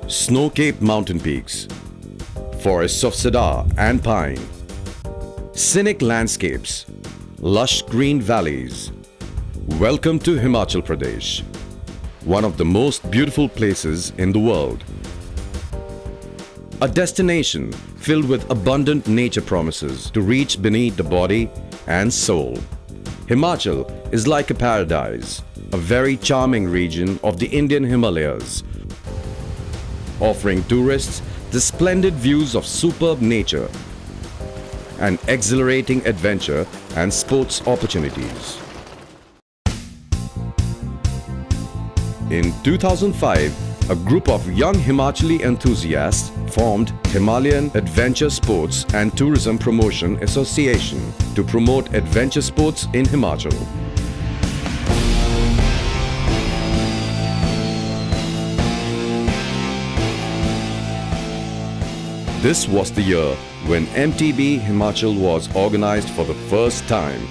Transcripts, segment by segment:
Snow-capped mountain peaks, forests of cedar and pine, scenic landscapes, lush green valleys. Welcome to Himachal Pradesh, one of the most beautiful places in the world. A destination filled with abundant nature promises to reach beneath the body and soul. Himachal is like a paradise, a very charming region of the Indian Himalayas, offering tourists the splendid views of superb nature and exhilarating adventure and sports opportunities. In 2005, a group of young Himachali enthusiasts formed Himalayan Adventure Sports and Tourism Promotion Association to promote adventure sports in Himachal. This was the year when MTB Himachal was organized for the first time.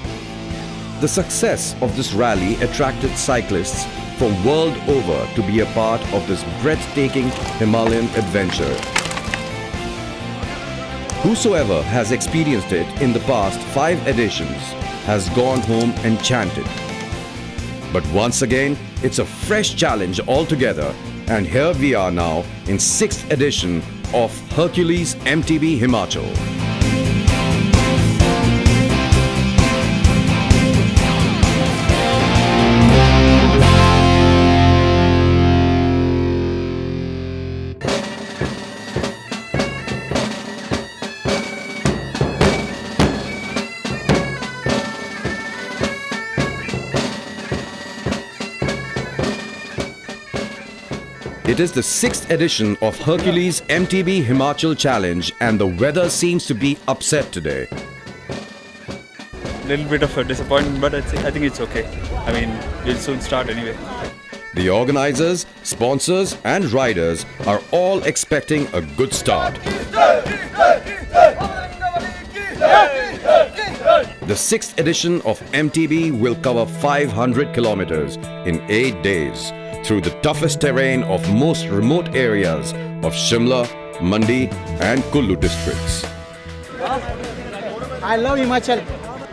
The success of this rally attracted cyclists from world over to be a part of this breathtaking Himalayan adventure. Whosoever has experienced it in the past 5 editions has gone home enchanted. But once again, it's a fresh challenge altogether, and here we are now in 6th edition of Hercules MTB Himachal. It is the 6th edition of Hercules MTB Himachal Challenge, and the weather seems to be upset today. Little bit of a disappointment, but I think it's okay. I mean, we'll soon start anyway. The organizers, sponsors and riders are all expecting a good start. The 6th edition of MTB will cover 500 kilometers in 8 days through the toughest terrain of most remote areas of Shimla, Mandi and Kullu districts. I love Himachal.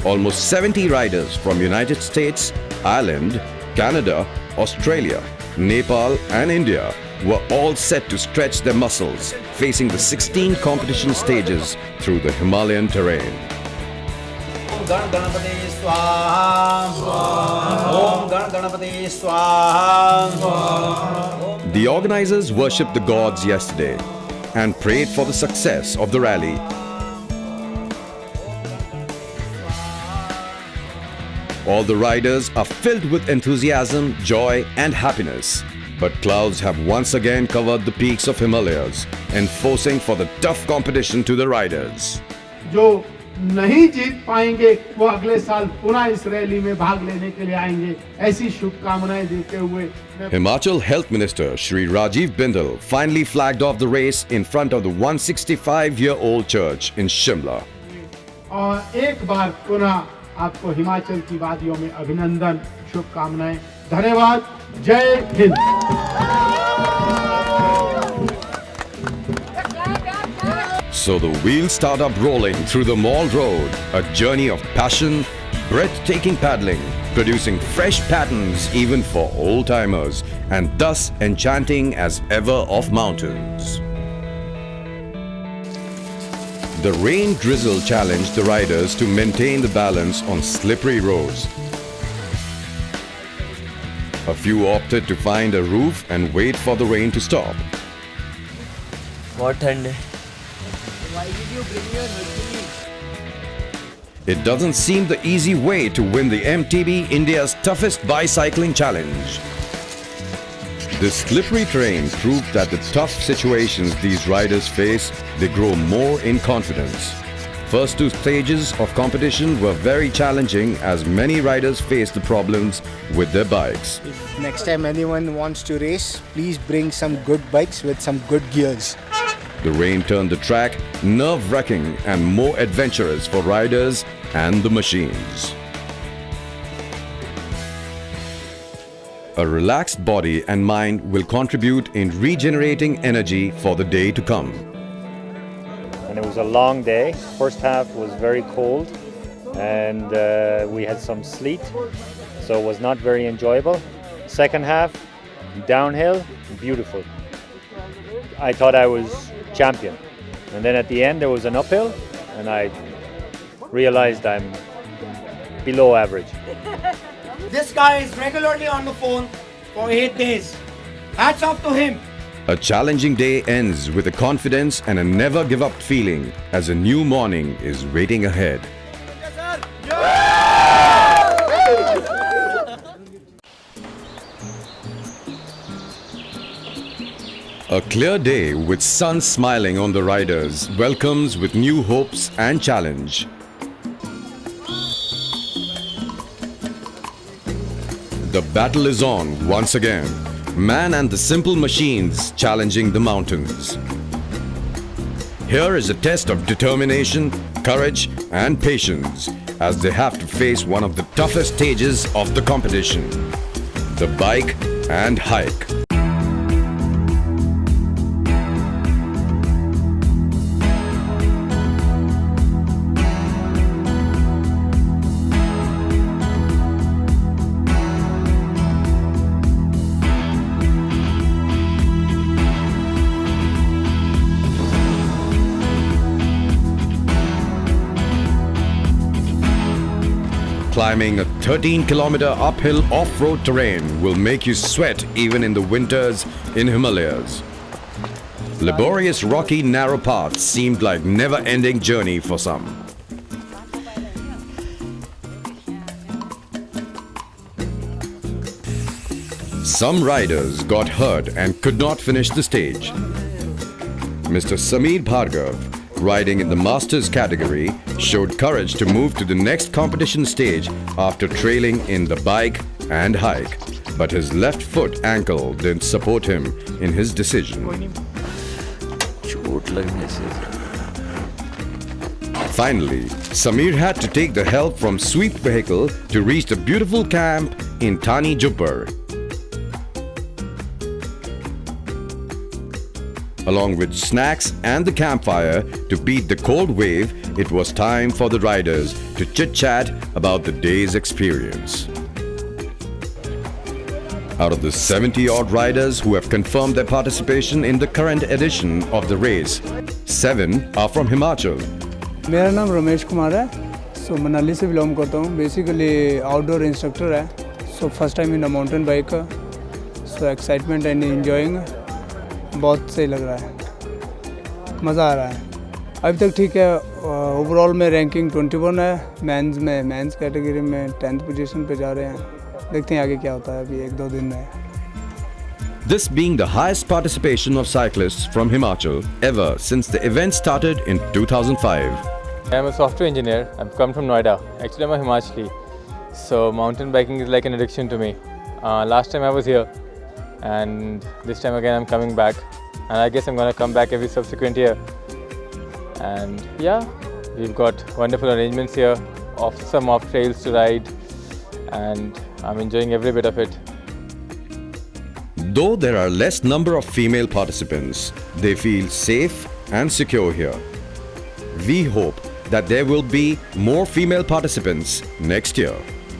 Almost 70 riders from United States, Ireland, Canada, Australia, Nepal and India were all set to stretch their muscles, facing the 16 competition stages through the Himalayan terrain. Gan Ganapati Swaha. Om Gan Ganapati Swaha. The organizers worshipped the gods yesterday and prayed for the success of the rally. All the riders are filled with enthusiasm, joy and happiness. But clouds have once again covered the peaks of Himalayas, enforcing for the tough competition to the riders. जो नहीं जीत पाएंगे वो अगले साल पुनः इस rally में भाग लेने के लिए आएंगे, ऐसी शुभकामनाएं देते हुए Himachal Health Minister Shri Rajiv Bindal finally flagged off the race in front of the 165-year-old church in Shimla. और एक बार पुनः आपको हिमाचल की वादियों में अभिनंदन, शुभकामनाएं, धन्यवाद, जय Hind. So the wheels start up rolling through the Mall Road, a journey of passion, breathtaking paddling, producing fresh patterns even for old-timers, and thus enchanting as ever of mountains. The rain drizzle challenged the riders to maintain the balance on slippery roads. A few opted to find a roof and wait for the rain to stop. बहुत ठंड है। Why did you bring your Hercules? It doesn't seem the easy way to win the MTB India's toughest bicycling challenge. This slippery terrain proved that the tough situations these riders face, they grow more in confidence. First 2 stages of competition were very challenging as many riders faced the problems with their bikes. If next time anyone wants to race, please bring some good bikes with some good gears. The rain turned the track nerve-wracking and more adventurous for riders and the machines. A relaxed body and mind will contribute in regenerating energy for the day to come. And it was a long day. First half was very cold and we had some sleet, so it was not very enjoyable. Second half, downhill, beautiful. I thought I was champion. And then at the end there was an uphill and I realized I'm below average. This guy is regularly on the phone for 8 days. Hats off to him. A challenging day ends with a confidence and a never give up feeling as a new morning is waiting ahead. A clear day with sun smiling on the riders welcomes with new hopes and challenge. The battle is on once again. Man and the simple machines challenging the mountains. Here is a test of determination, courage and patience as they have to face one of the toughest stages of the competition, the bike and hike. Climbing a 13-kilometer uphill off-road terrain will make you sweat even in the winters in Himalayas. Laborious rocky narrow paths seemed like never-ending journey for some. Some riders got hurt and could not finish the stage. Mr. Sameer Bhargav, riding in the Masters category, showed courage to move to the next competition stage after trailing in the bike and hike. But his left foot ankle didn't support him in his decision. Finally, Sameer had to take the help from sweep vehicle to reach the beautiful camp in Thani Juppar. Along with snacks and the campfire to beat the cold wave, it was time for the riders to chit-chat about the day's experience. Out of the 70-odd riders who have confirmed their participation in the current edition of the race, 7 are from Himachal. मेरा नाम रमेश कुमार है सो मनाली से belong करता हूँ basically outdoor instructor है so first time in a mountain bike so excitement and enjoying बहुत सही लग रहा है मज़ा आ रहा है अभी तक ठीक है ओवरऑल में रैंकिंग 21 है मेंस कैटेगरी में 10th पोजीशन पे जा रहे हैं देखते हैं आगे क्या होता है अभी 1-2 दिन में This being the highest participation of cyclists from Himachal ever since the event started in 2005. I am a software engineer. I've come from Noida. Actually, I'm a Himachali. So mountain biking is like an addiction to me. Last time I was here and this time again I'm coming back. And I guess I'm going to come back every subsequent year. And yeah, we've got wonderful arrangements here, some off trails to ride. And I'm enjoying every bit of it. Though there are less number of female participants, they feel safe and secure here. We hope that there will be more female participants next year.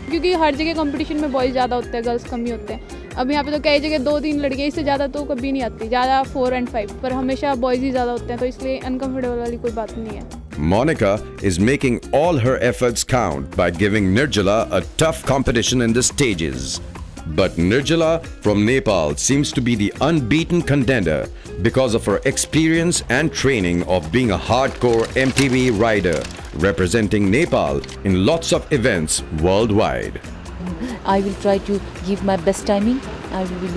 क्योंकि हर जगह competition में boys ज़्यादा होते हैं, girls कम ही होते हैं. अब यहाँ पे तो कई जगह 2-3 लड़कियाँ, इससे ज़्यादा तो कभी नहीं आती. ज़्यादा 4 and 5, पर हमेशा बॉयज़ ही ज़्यादा होते हैं, तो इसलिए अनकम्फर्टेबल वाली कोई बात नहीं है. Monica is making all her efforts count by giving Nirjala a tough competition in the stages. But Nirjala from Nepal seems to be the unbeaten contender because of her experience and training of being a hardcore MTB rider, representing Nepal in lots of events worldwide. I will try to give my best timing. I will be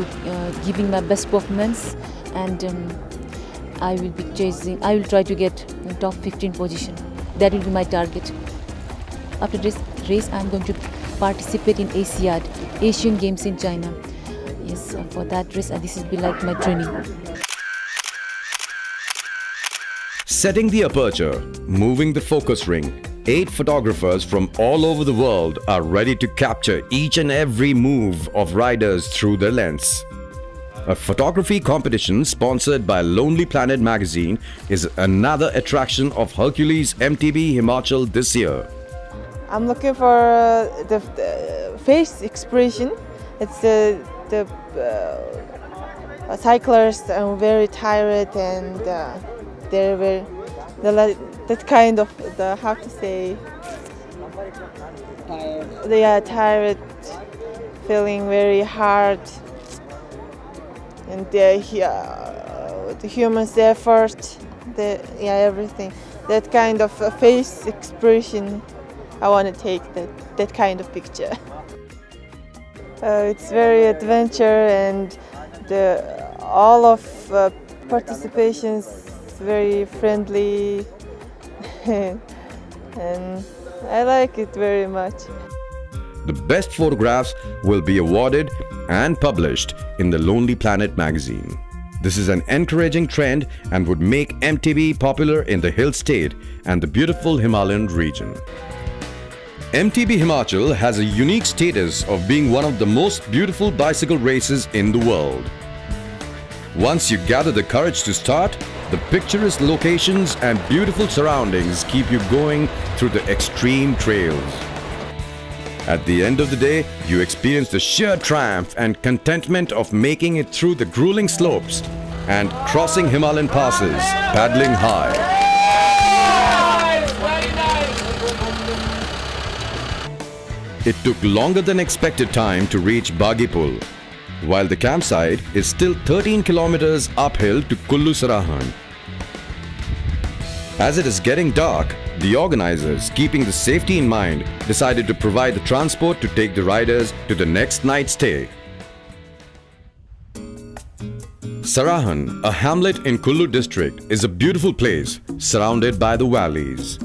giving my best performance, and I will try to get top 15 position. That will be my target. After this race, I am going to participate in Asian Games in China. Yes, for that race, this will be like my training. Setting the aperture, moving the focus ring, 8 photographers from all over the world are ready to capture each and every move of riders through their lens. A photography competition sponsored by Lonely Planet magazine is another attraction of Hercules MTB Himachal this year. I'm looking for the face expression. It's the cyclists are very tired and they're very that kind of how to say they are tired, feeling very hard, and the human's effort, everything. That kind of face expression. I want to take that kind of picture. It's very adventure and all of participations very friendly and I like it very much. The best photographs will be awarded and published in the Lonely Planet magazine. This is an encouraging trend and would make MTB popular in the hill state and the beautiful Himalayan region. MTB Himachal has a unique status of being one of the most beautiful bicycle races in the world. Once you gather the courage to start, the picturesque locations and beautiful surroundings keep you going through the extreme trails. At the end of the day, you experience the sheer triumph and contentment of making it through the grueling slopes and crossing Himalayan passes, paddling high. It took longer than expected time to reach Bagipul, while the campsite is still 13 kilometers uphill to Kullu Sarahan. As it is getting dark, the organizers, keeping the safety in mind, decided to provide the transport to take the riders to the next night stay. Sarahan, a hamlet in Kullu district, is a beautiful place surrounded by the valleys.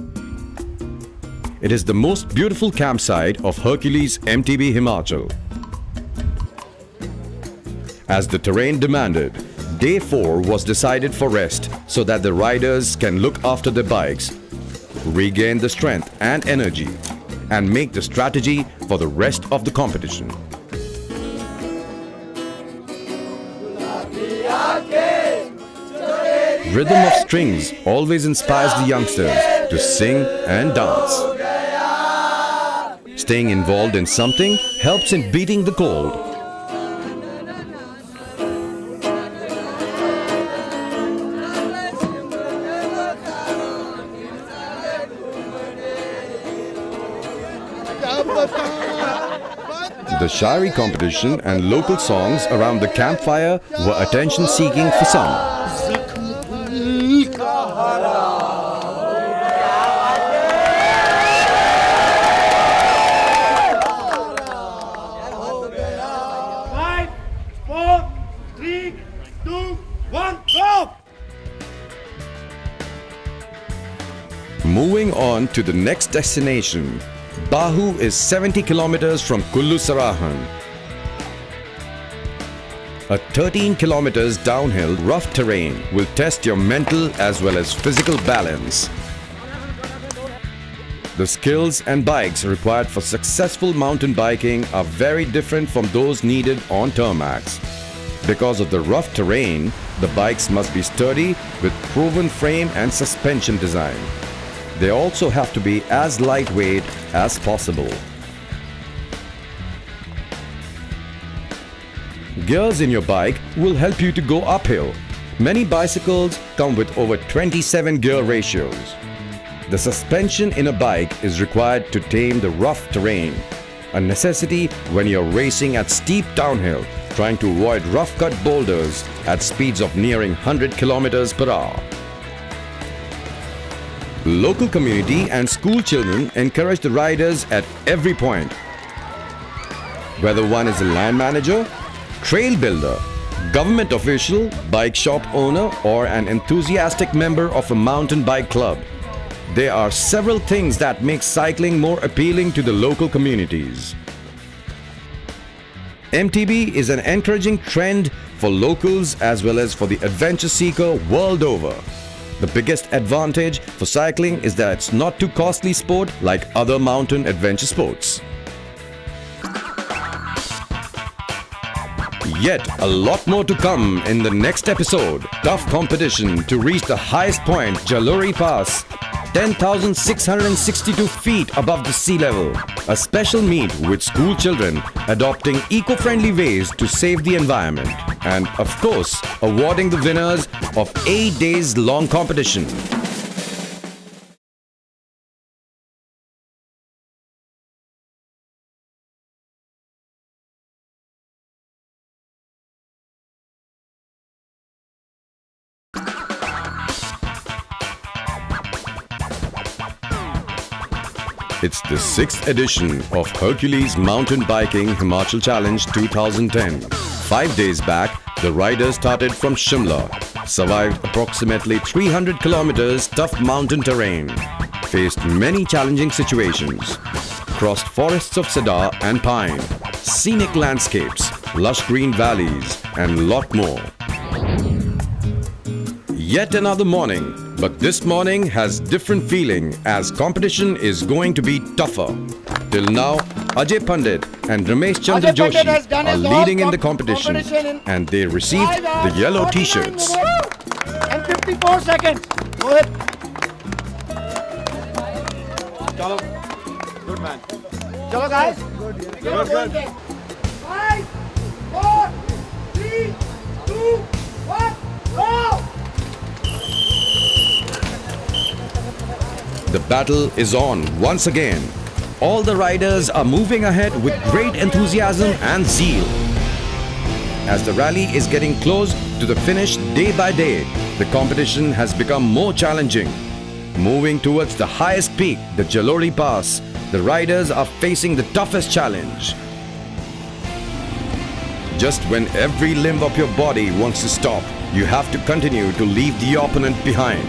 It is the most beautiful campsite of Hercules MTB Himachal. As the terrain demanded, Day 4 was decided for rest so that the riders can look after their bikes, regain the strength and energy, and make the strategy for the rest of the competition. Rhythm of strings always inspires the youngsters to sing and dance. Staying involved in something helps in beating the cold. The Shairi competition and local songs around the campfire were attention-seeking for some. Five, four, three, two, one, go! Moving on to the next destination, Bahu is 70 kilometers from Kullu Sarahan. A 13 kilometers downhill rough terrain will test your mental as well as physical balance. The skills and bikes required for successful mountain biking are very different from those needed on tarmacs. Because of the rough terrain, the bikes must be sturdy with proven frame and suspension design. They also have to be as lightweight as possible. Gears in your bike will help you to go uphill. Many bicycles come with over 27 gear ratios. The suspension in a bike is required to tame the rough terrain, a necessity when you're racing at steep downhill, trying to avoid rough-cut boulders at speeds of nearing 100 kilometers per hour. Local community and school children encourage the riders at every point. Whether one is a land manager, trail builder, government official, bike shop owner, or an enthusiastic member of a mountain bike club, there are several things that make cycling more appealing to the local communities. MTB is an encouraging trend for locals as well as for the adventure seeker world over. The biggest advantage for cycling is that it's not too costly sport like other mountain adventure sports. Yet a lot more to come in the next episode. Tough competition to reach the highest point, Jalori Pass, 10,662 feet above the sea level. A special meet with school children adopting eco-friendly ways to save the environment. And of course, awarding the winners of 8 days long competition. It's the 6th edition of Hercules Mountain Biking Himachal Challenge 2010. 5 days back, the riders started from Shimla, survived approximately 300 kilometers tough mountain terrain, faced many challenging situations, crossed forests of cedar and pine, scenic landscapes, lush green valleys, and lot more. Yet another morning, but this morning has different feeling as competition is going to be tougher. Till now, Ajay Pandit and Ramesh Chandra Joshi are leading in the competition and they received the yellow t-shirts. And 54 seconds. Go ahead. Chalo. Good man. Chalo guys. Good. 5, 4, 3, 2, 1, go! The battle is on once again. All the riders are moving ahead with great enthusiasm and zeal. As the rally is getting close to the finish day by day, the competition has become more challenging. Moving towards the highest peak, the Jalori Pass, the riders are facing the toughest challenge. Just when every limb of your body wants to stop, you have to continue to leave the opponent behind.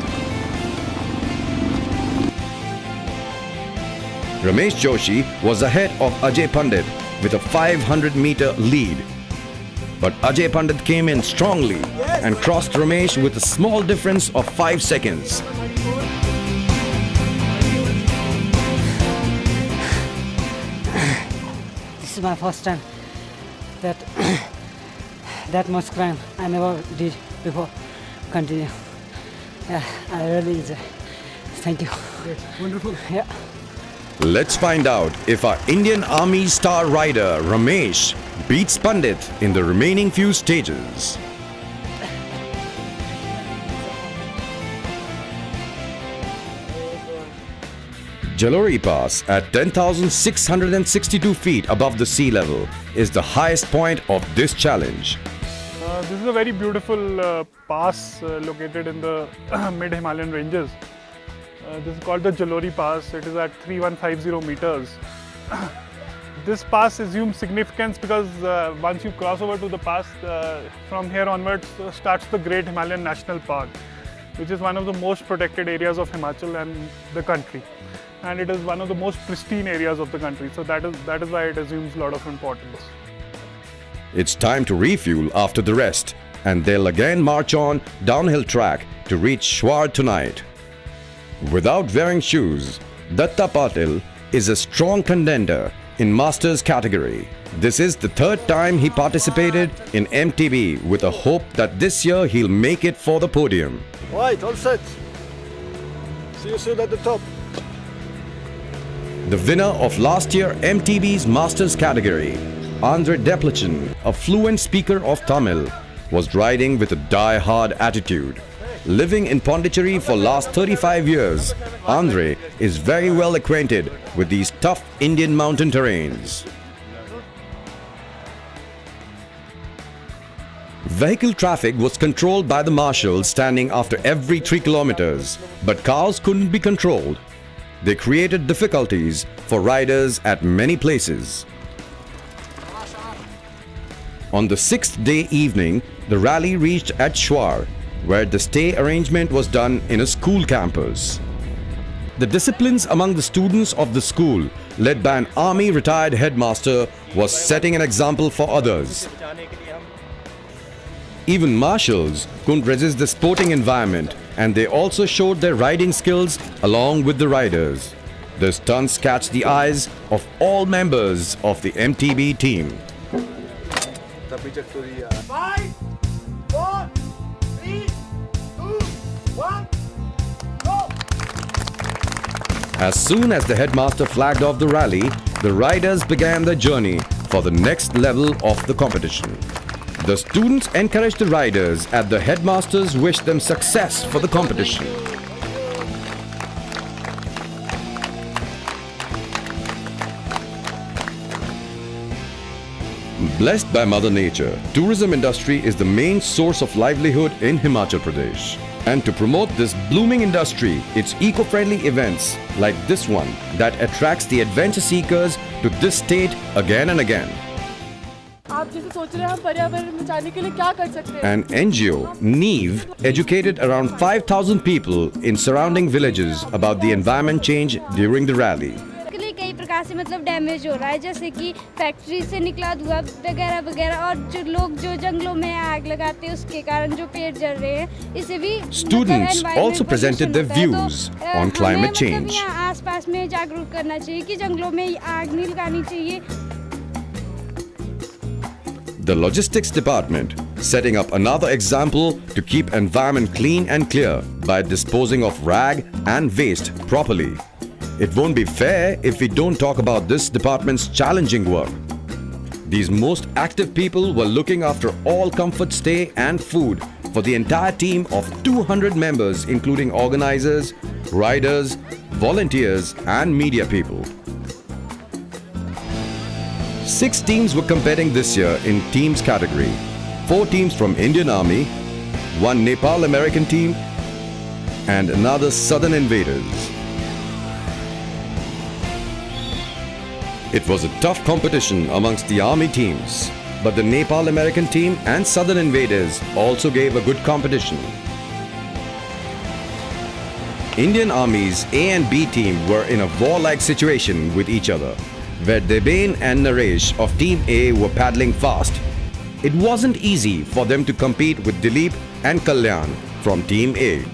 Ramesh Joshi was ahead of Ajay Pandit with a 500-meter lead. But Ajay Pandit came in strongly and crossed Ramesh with a small difference of 5 seconds. This is my first time that much climb. I never did before. Continue. Yeah, I really enjoy. Thank you. Great. Wonderful. Yeah. Let's find out if our Indian Army star rider Ramesh beats Pandit in the remaining few stages. Jalori Pass at 10,662 feet above the sea level is the highest point of this challenge. This is a very beautiful pass located in the mid-Himalayan ranges. This is called the Jalori Pass. It is at 3150 meters. This pass assumes significance because once you cross over to the pass, from here onwards starts the Great Himalayan National Park, which is one of the most protected areas of Himachal and the country. And it is one of the most pristine areas of the country. So that is why it assumes a lot of importance. It's time to refuel after the rest, and they'll again march on downhill track to reach Shwar tonight. Without wearing shoes, Datta Patil is a strong contender in Masters category. This is the 3rd time he participated in MTB with a hope that this year he'll make it for the podium. Right, all set. See you soon at the top. The winner of last year MTB's Masters category, Andre Deplichin, a fluent speaker of Tamil, was riding with a die-hard attitude. Living in Pondicherry for last 35 years, Andre is very well acquainted with these tough Indian mountain terrains. Vehicle traffic was controlled by the marshals standing after every 3 kilometers, but cars couldn't be controlled. They created difficulties for riders at many places. On the 6th day evening, the rally reached at Shwar, where the stay arrangement was done in a school campus. The disciplines among the students of the school, led by an army retired headmaster, was setting an example for others. Even marshals couldn't resist the sporting environment and they also showed their riding skills along with the riders. The stunts catch the eyes of all members of the MTB team. 5, 4, 3, 2, 1, go! As soon as the headmaster flagged off the rally, the riders began their journey for the next level of the competition. The students encouraged the riders and the headmasters wished them success for the competition. Blessed by Mother Nature, tourism industry is the main source of livelihood in Himachal Pradesh. And to promote this blooming industry, it's eco-friendly events like this one that attracts the adventure seekers to this state again and again. आप जैसे सोच रहे हैं हम पर्यावरण बचाने के लिए क्या कर सकते हैं? An NGO, NEEV, educated around 5,000 people in surrounding villages about the environment change during the rally. कई प्रकार से मतलब डैमेज हो रहा है, जैसे कि फैक्ट्री से निकला धुआं वगैरह वगैरह, और जो लोग जो जंगलों में आग लगाते हैं उसके कारण जो पेड़ जल रहे हैं, इससे भी Students also presented their views on climate change. आसपास में जागरूक करना चाहिए कि जंगलों में आग नहीं लगानी चाहिए. The logistics department setting up another example to keep environment clean and clear by disposing of rag and waste properly. It won't be fair if we don't talk about this department's challenging work. These most active people were looking after all comfort stay and food for the entire team of 200 members, including organizers, riders, volunteers and media people. 6 teams were competing this year in teams category. 4 teams from Indian Army, 1 Nepal American team and another Southern Invaders. It was a tough competition amongst the army teams, but the Nepal American team and Southern Invaders also gave a good competition. Indian Army's A and B team were in a war-like situation with each other, where Deben and Naresh of Team A were paddling fast. It wasn't easy for them to compete with Dilip and Kalyan from Team A.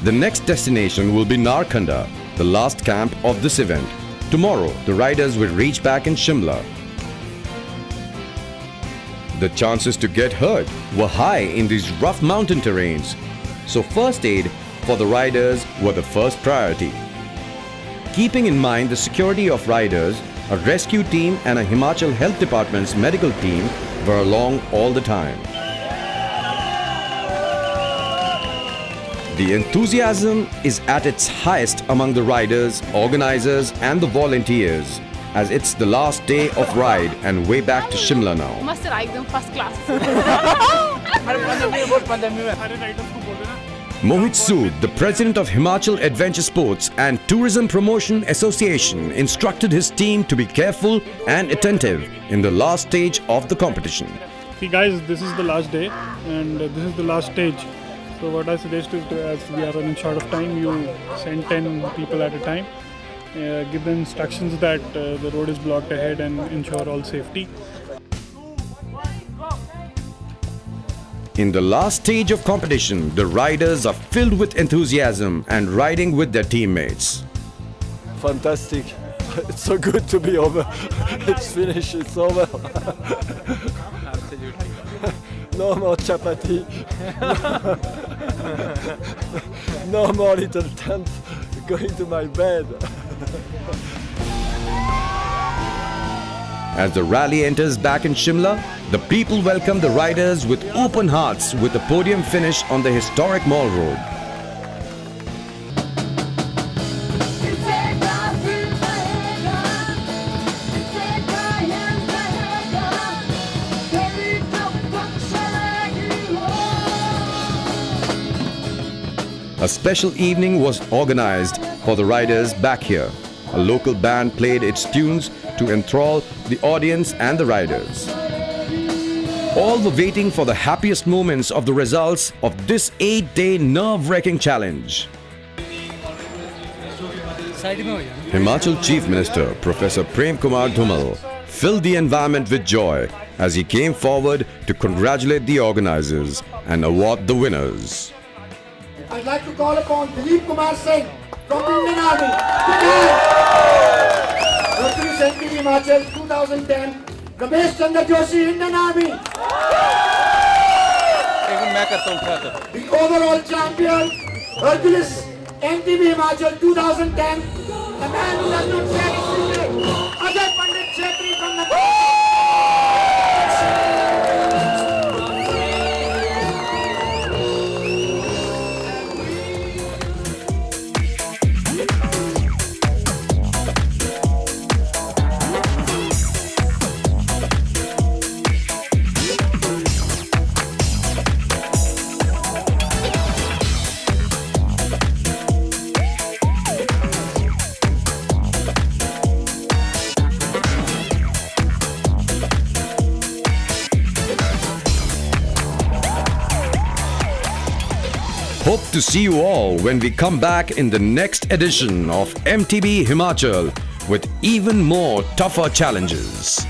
The next destination will be Narkanda, the last camp of this event. Tomorrow, the riders will reach back in Shimla. The chances to get hurt were high in these rough mountain terrains, so first aid for the riders were the first priority. Keeping in mind the security of riders, a rescue team and a Himachal Health Department's medical team were along all the time. The enthusiasm is at its highest among the riders, organizers and the volunteers, as it's the last day of ride and way back to Shimla now. मस्त रहा एकदम first class. Mohit Sood, the president of Himachal Adventure Sports and Tourism Promotion Association, instructed his team to be careful and attentive in the last stage of the competition. See guys, this is the last day and this is the last stage. So what I suggest is, as we are running short of time, you send 10 people at a time. Give them instructions that the road is blocked ahead and ensure all safety. In the last stage of competition, the riders are filled with enthusiasm and riding with their teammates. Fantastic. It's so good to be over. It's finished, it's over. No more chapati. No more little tent going to my bed. As the rally enters back in Shimla, the people welcome the riders with open hearts with a podium finish on the historic Mall Road. A special evening was organized for the riders back here. A local band played its tunes to enthrall the audience and the riders. All were waiting for the happiest moments of the results of this 8-day nerve-wracking challenge. Himachal Chief Minister Professor Prem Kumar Dhumal filled the environment with joy as he came forward to congratulate the organizers and award the winners. I'd like to call upon Dilip Kumar Singh from the Indian Army. Hercules MTB Himachal 2010. Ramesh Chandra Joshi, Indian Army. The overall champion, Hercules MTB Himachal 2010. The man who does not share his secret, Ajay Pandit Chetri from the Hope to see you all when we come back in the next edition of MTB Himachal with even more tougher challenges.